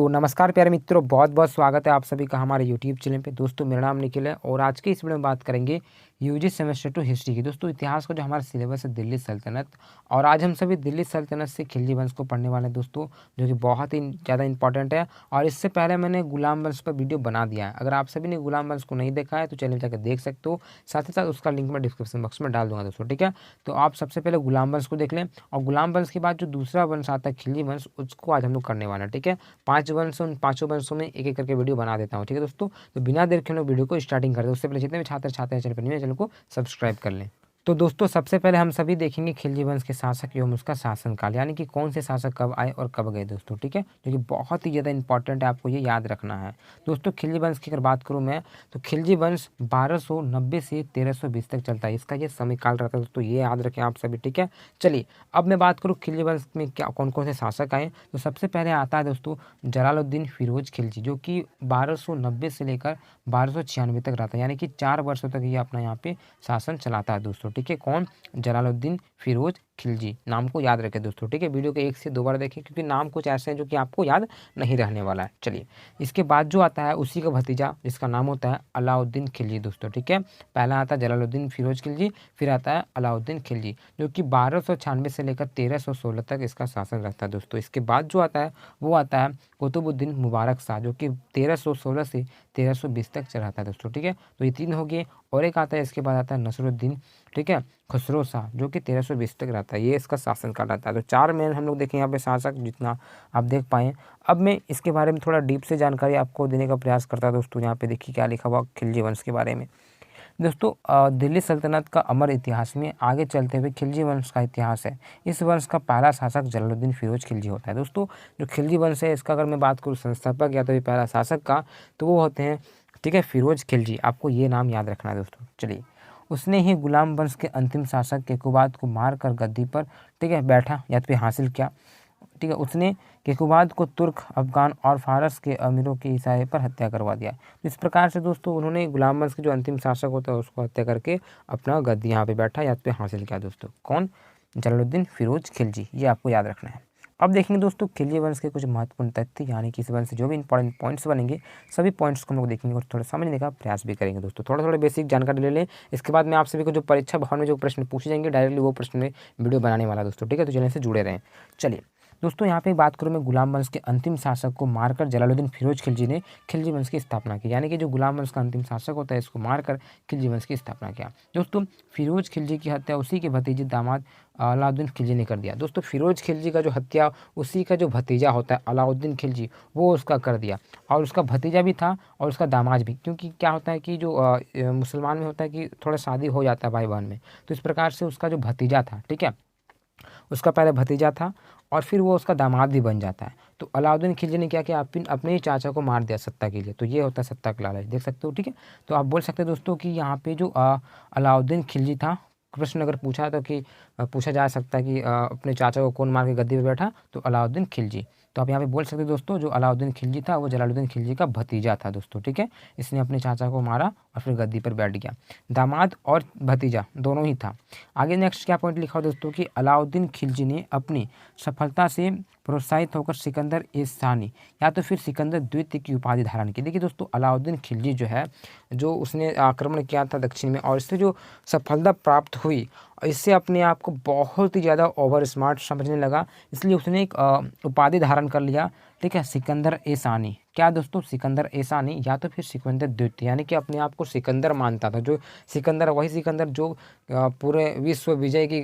तो नमस्कार प्यारे मित्रों, बहुत बहुत स्वागत है आप सभी का हमारे यूट्यूब चैनल पे। दोस्तों मेरा नाम निखिल है और आज के इस वीडियो में बात करेंगे यूजी सेमेस्टर 2 हिस्ट्री की। दोस्तों इतिहास का जो हमारा सिलेबस है दिल्ली सल्तनत, और आज हम सभी दिल्ली सल्तनत से खिलजी वंश को पढ़ने वाले हैं दोस्तों, जो कि बहुत ही ज़्यादा इंपॉर्टेंट है। और इससे पहले मैंने गुलाम वंश पर वीडियो बना दिया है। अगर आप सभी ने गुलाम वंश को नहीं देखा है तो चैनल जाकर देख सकते हो, साथ ही साथ उसका लिंक मैं डिस्क्रिप्शन बॉक्स में डाल दूंगा दोस्तों, ठीक है। तो आप सबसे पहले गुलाम वंश को देख लें, और गुलाम वंश के बाद जो दूसरा वंश आता है खिलजी वंश, उसको आज हम लोग करने वाले हैं, ठीक है। 5 वंश, उन 5 वंशों में एक एक करके वीडियो बना देता हूँ, ठीक है दोस्तों। तो बिना देर के हम लोग वीडियो को स्टार्टिंग करते हैं। उससे पहले जितने भी छात्र छात्र हैं चैनल पर, चैनल को सब्सक्राइब कर लें। तो दोस्तों सबसे पहले हम सभी देखेंगे खिलजी वंश के शासक एवं उसका शासनकाल, यानी कि कौन से शासक कब आए और कब गए दोस्तों, ठीक है, जो कि बहुत ही ज़्यादा इंपॉर्टेंट है, आपको ये याद रखना है दोस्तों। खिलजी वंश की अगर बात करूँ मैं, तो खिलजी वंश 1290 से 1320 तक चलता है, इसका ये समयकाल रहता है दोस्तों, ये याद रखें आप सभी, ठीक है। चलिए अब मैं बात करूँ खिलजी वंश में क्या कौन कौन से शासक आए, तो सबसे पहले आता है दोस्तों जलालुद्दीन फिरोज खिलजी, जो कि 1290 से लेकर 1296 तक रहता है, यानी कि 4 वर्षों तक ये अपना यहाँ पे शासन चलाता है दोस्तों, ठीक है। कौन? जलालुद्दीन फिरोज खिलजी, नाम को याद रखें दोस्तों, ठीक है। वीडियो को 1 से 2 बार देखें, क्योंकि नाम कुछ ऐसे हैं जो कि आपको याद नहीं रहने वाला है। चलिए इसके बाद जो आता है उसी का भतीजा, जिसका नाम होता है अलाउद्दीन खिलजी दोस्तों, ठीक है। पहला आता है जलालुद्दीन फिरोज खिलजी, फिर आता है अलाउद्दीन खिलजी, जो कि 1296 से लेकर 1316 तक इसका शासन रहता है दोस्तों। इसके बाद जो आता है वो आता है कुतुबुद्दीन मुबारक शाह, जो कि 1316 से 1320 तक चलाता है दोस्तों, ठीक है। तो ये 3 हो गए। और एक आता है, इसके बाद आता है नसरुद्दीन, ठीक है, खुसरो शाह, जो कि 1320 तक रहता है, ये इसका शासनकाल रहता है। तो 4 मेन हम लोग देखें यहाँ पे शासक, जितना आप देख पाएँ। अब मैं इसके बारे में थोड़ा डीप से जानकारी आपको देने का प्रयास करता हूँ दोस्तों। यहाँ पे देखिए क्या लिखा हुआ खिलजी वंश के बारे में दोस्तों। दिल्ली सल्तनत का अमर इतिहास में आगे चलते हुए खिलजी वंश का इतिहास है। इस वंश का पहला शासक जलालुद्दीन फिरोज खिलजी होता है दोस्तों। जो खिलजी वंश है, इसका अगर मैं बात करूँ संस्थापक या तो ये पहला शासक का, तो वो होते हैं, ठीक है, फिरोज खिलजी। आपको ये नाम याद रखना है दोस्तों। चलिए उसने ही गुलाम वंश के अंतिम शासक केकुबाद को मार कर गद्दी पर, ठीक है, बैठा या तो हासिल किया, ठीक है। उसने केकुबाद को तुर्क, अफगान और फारस के अमीरों के इशारे पर हत्या करवा दिया। तो इस प्रकार से दोस्तों उन्होंने गुलाम वंश के जो अंतिम शासक होता है उसको हत्या करके अपना गद्दी यहाँ पे बैठा या पे हासिल किया दोस्तों। कौन? जलालुद्दीन फिरोज खिलजी, ये आपको याद रखना है। अब देखेंगे दोस्तों खिलजी वंश के कुछ महत्वपूर्ण तथ्य, यानी कि इस वंश से जो भी इंपॉर्टेंट पॉइंट्स बनेंगे, सभी पॉइंट्स को हम लोग देखेंगे और थोड़ा समझने का प्रयास भी करेंगे दोस्तों। थोड़ा थोड़ा बेसिक जानकारी ले लें। इसके बाद मैं आप सभी को जो परीक्षा भवन में जो प्रश्न पूछे जाएंगे, डायरेक्टली वो प्रश्न में वीडियो बनाने वाला दोस्तों, ठीक है। तो चैनल से जुड़े रहें। चलिए दोस्तों यहाँ पे बात करूँ मैं, गुलाम वंश के अंतिम शासक को मारकर जलालुद्दीन फिरोज खिलजी ने खिलजी वंश की स्थापना की, यानी कि जो गुलाम वंश का अंतिम शासक होता है इसको मारकर खिलजी वंश की स्थापना किया दोस्तों। फिरोज खिलजी की हत्या उसी के भतीजे दामाद अलाउद्दीन खिलजी ने कर दिया दोस्तों। फिरोज खिलजी का जो हत्या उसी का जो भतीजा होता है अलाउद्दीन खिलजी, वो उसका कर दिया, और उसका भतीजा भी था और उसका दामाद भी। क्योंकि क्या होता है कि जो मुसलमान में होता है कि थोड़ा शादी हो जाता है भाई बहन में, तो इस प्रकार से उसका जो भतीजा था, ठीक है, उसका पहले भतीजा था और फिर वो उसका दामाद भी बन जाता है। तो अलाउद्दीन खिलजी ने क्या किया, अपने ही चाचा को मार दिया सत्ता के लिए। तो ये होता है सत्ता का लालच, देख सकते हो, ठीक है। तो आप बोल सकते हैं दोस्तों कि यहाँ पे जो अलाउद्दीन खिलजी था, प्रश्न अगर पूछा तो कि पूछा जा सकता है कि अपने चाचा को कौन मार के गद्दी पर बैठा, तो अलाउद्दीन खिलजी। तो आप यहाँ पे बोल सकते हैं दोस्तों, जो अलाउद्दीन खिलजी था वो जलालुद्दीन खिलजी का भतीजा था दोस्तों, ठीक है। इसने अपने चाचा को मारा और फिर गद्दी पर बैठ गया। दामाद और भतीजा दोनों ही था। आगे नेक्स्ट क्या पॉइंट लिखा हो दोस्तों कि अलाउद्दीन खिलजी ने अपनी सफलता से प्रोत्साहित होकर सिकंदर ए सानी या तो फिर सिकंदर द्वितीय की उपाधि धारण की। देखिए दोस्तों अलाउद्दीन खिलजी जो है, जो उसने आक्रमण किया था दक्षिण में, और इससे जो सफलता प्राप्त हुई, इससे अपने आप को बहुत ही ज़्यादा ओवर स्मार्ट समझने लगा, इसलिए उसने एक उपाधि धारण कर लिया, ठीक है, सिकंदर ए सानी। क्या दोस्तों? सिकंदर ए सानी या तो फिर सिकंदर द्वितीय, यानी कि अपने आप को सिकंदर मानता था। जो सिकंदर, वही सिकंदर जो पूरे विश्व विजय की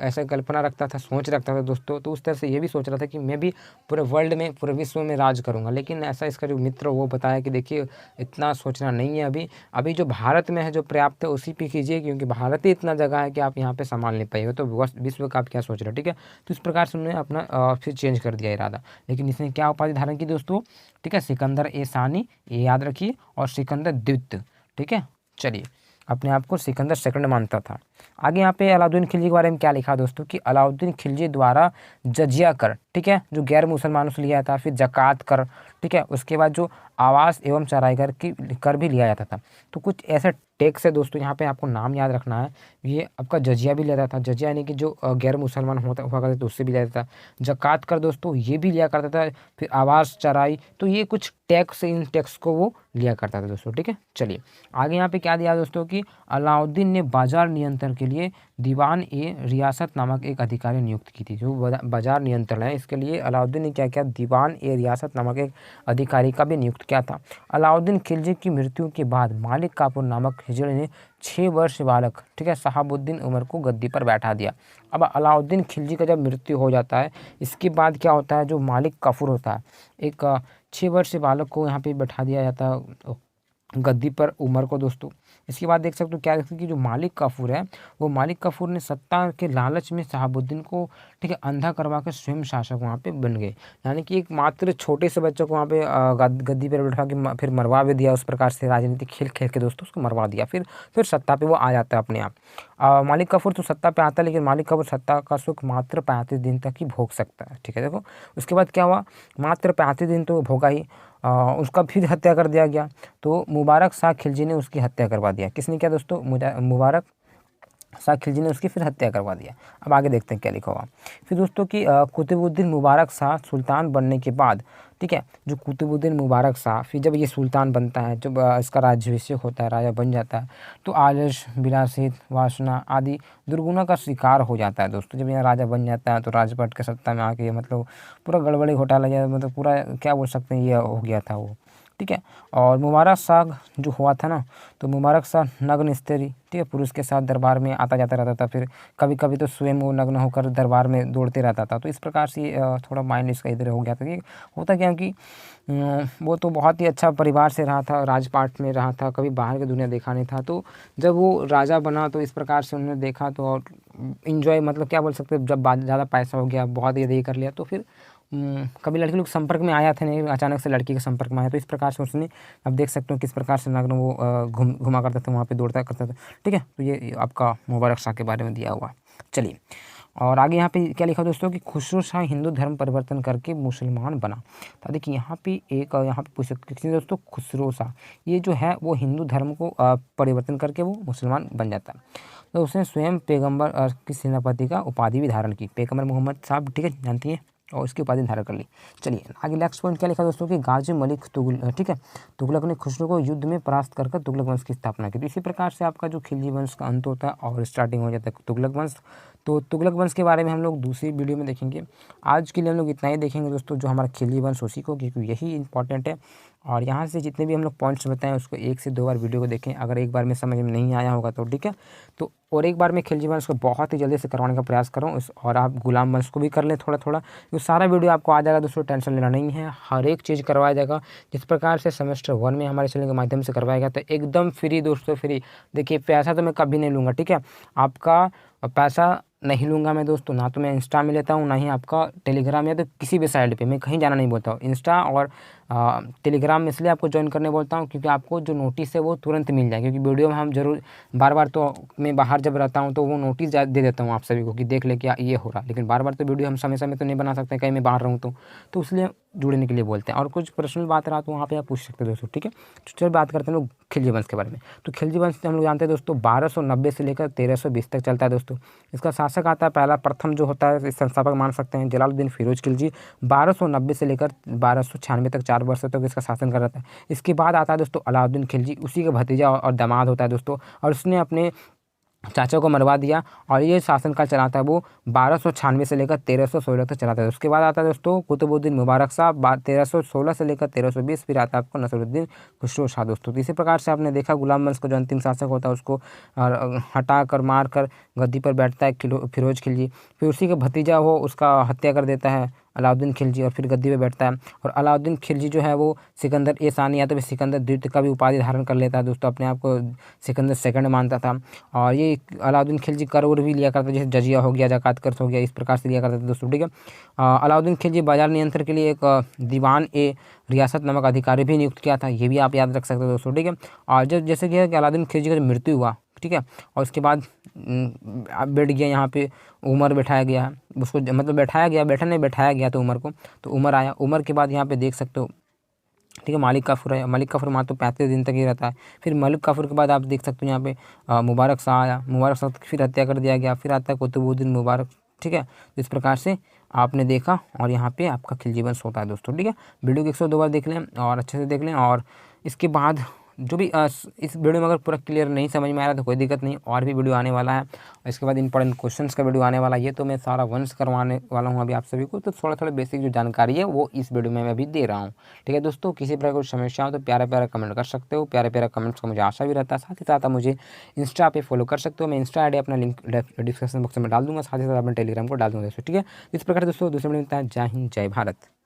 ऐसा कल्पना रखता था, सोच रखता था दोस्तों। तो उस तरह से ये भी सोच रहा था कि मैं भी पूरे वर्ल्ड में, पूरे विश्व में राज करूंगा। लेकिन ऐसा इसका जो मित्र वो बताया कि देखिए इतना सोचना नहीं है, अभी जो भारत में है जो पर्याप्त है उसी पे कीजिए, क्योंकि भारत ही इतना जगह है कि आप यहाँ पे संभाल नहीं पाइएगा, तो विश्व का आप क्या सोच रहे हो, ठीक है। तो इस प्रकार से उन्होंने अपना फिर चेंज कर दिया इरादा। लेकिन इसने क्या उपाधि धारण की दोस्तों, ठीक है, सिकंदर ए सानी, ये याद रखिए, और सिकंदर द्वितीय, ठीक है। चलिए अपने आप को सिकंदर सेकंड मानता था। आगे यहाँ पे अलाउद्दीन खिलजी के बारे में क्या लिखा दोस्तों कि अलाउद्दीन खिलजी द्वारा जजिया कर, ठीक है, जो गैर मुसलमानों से लिया था, फिर ज़कात कर, ठीक है, उसके बाद जो आवास एवं चराई कर भी लिया जाता था। तो कुछ ऐसे टैक्स है दोस्तों, यहाँ पे आपको नाम याद रखना है। ये आपका जजिया भी लेता था, जजिया यानी कि जो गैर मुसलमान हुआ करते थे उससे भी लेता था। ज़कात कर दोस्तों ये भी लिया करता था, फिर आवास चराई, तो ये कुछ टैक्स, इन टैक्स को वो लिया करता था दोस्तों, ठीक है। चलिए आगे यहाँ पे क्या दिया दोस्तों कि अलाउद्दीन ने बाजार नियंत्रण के लिए दीवान ए रियासत नामक एक अधिकारी नियुक्त की थी। जो बाजार नियंत्रण है इसके लिए अलाउद्दीन ने क्या किया, दीवान ए रियासत नामक एक अधिकारी का भी नियुक्त किया था। अलाउद्दीन खिलजी की मृत्यु के बाद मालिक काफूर नामक हिजड़े ने 6 वर्ष बालक, ठीक है, शहाबुद्दीन उमर को गद्दी पर बैठा दिया। अब अलाउद्दीन खिलजी का जब मृत्यु हो जाता है इसके बाद क्या होता है, जो मालिक काफूर होता है, एक 6 वर्ष बालक को यहाँ पे बैठा दिया जाता है गद्दी पर, उमर को दोस्तों। इसके बाद देख सकते हो क्या देखते हैं कि जो मालिक काफूर है वो मालिक काफूर ने सत्ता के लालच में शहाबुद्दीन को, ठीक है, अंधा करवा कर स्वयं शासक वहाँ पे बन गए। यानी कि एक मात्र छोटे से बच्चे को वहाँ पे गद्दी पर बैठा के फिर मरवा भी दिया। उस प्रकार से राजनीतिक खेल खेल के दोस्तों उसको मरवा दिया, फिर सत्ता पे वो आ जाता है अपने आप। मालिक काफूर तो सत्ता पे आता है, लेकिन मालिक काफूर सत्ता का सुख मात्र 35 दिन तक ही भोग सकता है, ठीक है। देखो उसके बाद क्या हुआ, मात्र 35 दिन तो भोगा ही, उसका फिर हत्या कर दिया गया। तो मुबारक शाह खिलजी ने उसकी हत्या करवा दिया। किसने किया दोस्तों, मुबारक शाह खिलजी ने उसकी फिर हत्या करवा दिया। अब आगे देखते हैं क्या लिखा हुआ। फिर दोस्तों कि कुतुबुद्दीन मुबारक शाह सुल्तान बनने के बाद, ठीक है, जो कुतुबुद्दीन मुबारक शाह फिर जब ये सुल्तान बनता है, जब इसका राज्याभिषेक होता है, राजा बन जाता है, तो आलस, विलासित, वासना आदि दुर्गुणों का शिकार हो जाता है दोस्तों। जब यहाँ राजा बन जाता है तो राजपाट के सत्ता में आके मतलब पूरा गड़बड़ी घोटाला, मतलब पूरा क्या बोल सकते हैं, ये हो गया था वो, ठीक है। और मुबारक शाह जो हुआ था ना, तो मुबारक शाह नग्न स्त्री, ठीक है, पुरुष के साथ दरबार में आता जाता रहता था। फिर कभी कभी तो स्वयं वो नग्न होकर दरबार में दौड़ते रहता था। तो इस प्रकार से थोड़ा माइंड इसका इधर हो गया था कि होता क्या कि वो तो बहुत ही अच्छा परिवार से रहा था, राजपाट में रहा था, कभी बाहर की दुनिया देखा नहीं था। तो जब वो राजा बना तो इस प्रकार से उन्होंने देखा तो और इन्जॉय, मतलब क्या बोल सकते हैं, जब ज़्यादा पैसा हो गया, बहुत ये कर लिया, तो फिर कभी लड़की लोग संपर्क में आया था नहीं, अचानक से लड़की के संपर्क में आया। तो इस प्रकार से उसने, अब देख सकते हो किस प्रकार से नग्न वो घुमा करता था, वहाँ पे दौड़ता करता था, ठीक है। तो ये आपका मुबारक शाह के बारे में दिया हुआ। चलिए और आगे यहाँ पे क्या लिखा दोस्तों कि खुसरो शाह हिंदू धर्म परिवर्तन करके मुसलमान बना। तो देखिए यहाँ पे यहाँ पे पूछ सकते दोस्तों, खुसरो शाह ये जो है वो हिंदू धर्म को परिवर्तन करके वो मुसलमान बन जाता है। तो उसने स्वयं पैगंबर की सेनापति का उपाधि भी धारण की, पैगंबर मोहम्मद साहब, ठीक है, जानती है, और इसकी उपाधि धारण कर ली। चलिए आगे नेक्स्ट पॉइंट क्या लिखा दोस्तों कि गाजी मलिक ठीक है, तुगलक ने खुसरो को युद्ध में परास्त कर तुगलक वंश की स्थापना की। तो इसी प्रकार से आपका जो खिलजी वंश का अंत होता है और स्टार्टिंग हो जाता है तुगलक वंश। तो तुगलक वंश के बारे में हम लोग दूसरी वीडियो में देखेंगे। आज के लिए हम लोग इतना ही देखेंगे दोस्तों, जो हमारा खिलजी वंश उसी को, क्योंकि यही इंपॉर्टेंट है। और यहाँ से जितने भी हम लोग पॉइंट्स बताएं उसको 1 से 2 बार वीडियो को देखें। अगर एक बार में समझ में नहीं आया होगा तो ठीक है, तो और एक बार में खिलजी वंश को बहुत ही जल्दी से करवाने का प्रयास करूँ। और आप गुलाम वंश को भी कर लें थोड़ा थोड़ा, तो सारा वीडियो आपको आ जाएगा दोस्तों, टेंशन लेना नहीं है। हर एक चीज़ करवाया जाएगा जिस प्रकार से सेमेस्टर 1 में हमारे चैनल के माध्यम से करवाया गया, तो एकदम फ्री दोस्तों, फ्री। देखिए पैसा तो मैं कभी नहीं लूँगा, ठीक है, आपका पैसा नहीं लूँगा मैं दोस्तों, ना तो मैं इंस्टा में लेता हूँ, ना ही आपका टेलीग्राम या तो किसी भी साइड पे मैं कहीं जाना नहीं बोलता हूँ। इंस्टा और टेलीग्राम में इसलिए आपको ज्वाइन करने बोलता हूँ क्योंकि आपको जो नोटिस है वो तुरंत मिल जाए, क्योंकि वीडियो में हम जरूर बार बार, तो मैं बाहर जब रहता हूँ तो वो नोटिस दे देता हूँ आप सभी को कि देख ले क्या ये हो रहा, लेकिन बार बार तो वीडियो हम समय समय तो नहीं बना सकते, कहीं मैं बाहर रहूँ तो इसलिए जुड़ने के लिए बोलते हैं। और कुछ पर्सनल बात रहा तो वहाँ पे आप पूछ सकते हैं दोस्तों, ठीक है। तो चलिए बात करते हैं लोग खिलजी वंश के बारे में। तो खिलजी वंश हम लोग जानते हैं दोस्तों 1290 से लेकर 1320 तक चलता है दोस्तों। इसका शासक आता है, पहला प्रथम जो होता है, इस संस्थापक मान सकते हैं जलालुद्दीन फिरोज खिलजी। 1290 से लेकर 1296 तक 4 वर्षों तक इसका शासन कर रहा था। इसके बाद आता है दोस्तों अलाउद्दीन खिलजी, उसी का भतीजा और दामाद होता है दोस्तों, और उसने अपने चाचा को मरवा दिया। और ये शासनकाल चलाता है वो 1296 से लेकर 1316 तक चलाता है। उसके बाद आता है दोस्तों कुतुबुद्दीन मुबारक शाह, 1316 से लेकर 1320। फिर आता है आपको नसरुद्दीन खुसरो शाह दोस्तों। तो इसी प्रकार से आपने देखा गुलाम वंश का जो अंतिम शासक होता है उसको हटा कर मार कर गद्दी पर बैठता है फिरोज खिलजी। फिर उसी का भतीजा हो उसका हत्या कर देता है अलाउद्दीन खिलजी, और फिर गद्दी पे बैठता है। और अलाउद्दीन खिलजी जो है वो सिकंदर ए सानी या तो फिर सिकंदर द्वितीय का भी उपाधि धारण कर लेता है दोस्तों, अपने आप को सिकंदर सेकंड मानता था। और ये अलाउद्दीन खिलजी कर उर भी लिया करता, जैसे जजिया हो गया, ज़कात कर्ज हो गया, इस प्रकार से लिया करता था दोस्तों, ठीक है। अलाउद्दीन खिलजी बाजार नियंत्रण के लिए एक दीवान ए रियासत नामक अधिकारी भी नियुक्त किया था, ये भी आप याद रख सकते हो दोस्तों, ठीक है। और जब जैसे कि अलाउद्दीन खिलजी का जब मृत्यु हुआ ठीक है। और उसके बाद अब बैठ गया यहाँ पे, उमर बैठाया गया है उसको, मतलब बैठाया गया, बैठा नहीं बैठाया गया तो उमर को, तो उमर आया। उमर के बाद यहाँ पे देख सकते हो, ठीक है, मालिक काफूर है। मालिक काफूर मात्र 35 दिन तक ही रहता है। फिर मलिक काफूर के बाद आप देख सकते हो यहाँ पे मुबारक शाह आया। मुबारक शाह की फिर हत्या कर दिया गया। फिर आता है कुतुबुद्दीन मुबारक, ठीक है। इस प्रकार से आपने देखा और यहाँ पे आपका खिलजी वंश होता है दोस्तों, ठीक है। वीडियो को 102 बार देख लें और अच्छे से देख लें। और इसके बाद जो भी इस वीडियो में अगर पूरा क्लियर नहीं समझ में आ रहा तो कोई दिक्कत नहीं, और भी वीडियो आने वाला है। और इसके बाद इंपॉर्टेंट क्वेश्चंस का वीडियो आने वाला है। ये तो मैं सारा वंश करवाने वाला हूँ अभी आप सभी को, तो थोड़ा थोड़ा बेसिक जो जानकारी है वो इस वीडियो में मैं अभी दे रहा हूँ, ठीक है दोस्तों। किसी प्रकार की समस्या हो तो प्यारा प्यारा कमेंट कर सकते हो। प्यारे प्यारे कमेंट्स का मुझे आशा भी रहता है। साथ ही साथ आप मुझे इंस्टा पे फॉलो कर सकते हो। मैं इंस्टा आईडी अपना लिंक डिस्क्रिप्शन बॉक्स में डाल दूंगा, साथ ही साथ अपने टेलीग्राम को डाल दूंगा दोस्तों, ठीक है। इस प्रकार दोस्तों दूसरे वीडियो में मिलता है। जय हिंद, जय भारत।